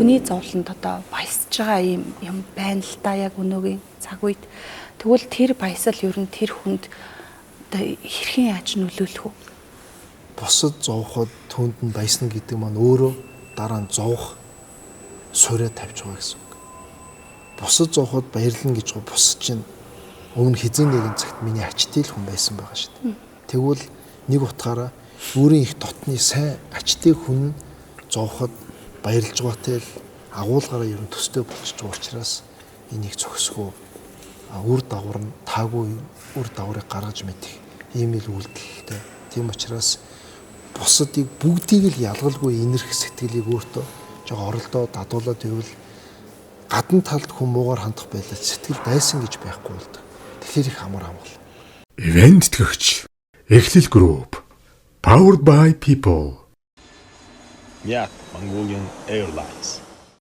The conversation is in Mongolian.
хүний зовлонд одоо баясж байгаа юм байна л да яг өнөөгийн цаг үед. Тэгвэл тэр баясал ер нь тэр хүнд одоо хэрхэн яаж нөлөөлөх вэ? Бусад зовход түнд нь баясна гэдэг маань өөрөө дараа нь зовх суурь тавьж байгаа гэсэн үг. Бусад зовход баярлна гэж байгаа бус чинь өмнө хэзээ нэгэн цагт миний ачтын хүн байсан байгаа шүү дээ. Тэгвэл нэг утгаараа өөрийн их дотны сайн ачтын хүн зовход баярлж байгаатай л агуулгаараа ер нь төстэй болчихж байгаа учраас энийг зохисгүй үр дагавар нь таагүй үр дагаврыг гаргаж мэдэх ийм л үйлдэлтэй. Тийм учраас бусдыг бүгдийг л ялгалгүй инэрх сэтгэлийг өөртөө жоо оролдоо дадуулаад байвал гадна талд хүн муугаар хандах байлаа сэтгэл дайсан гэж байхгүй болдог. Тэгэхээр их амар амгал. Ивент төгч Эхлэл Group Powered by People. Myanmar Mongolian Airlines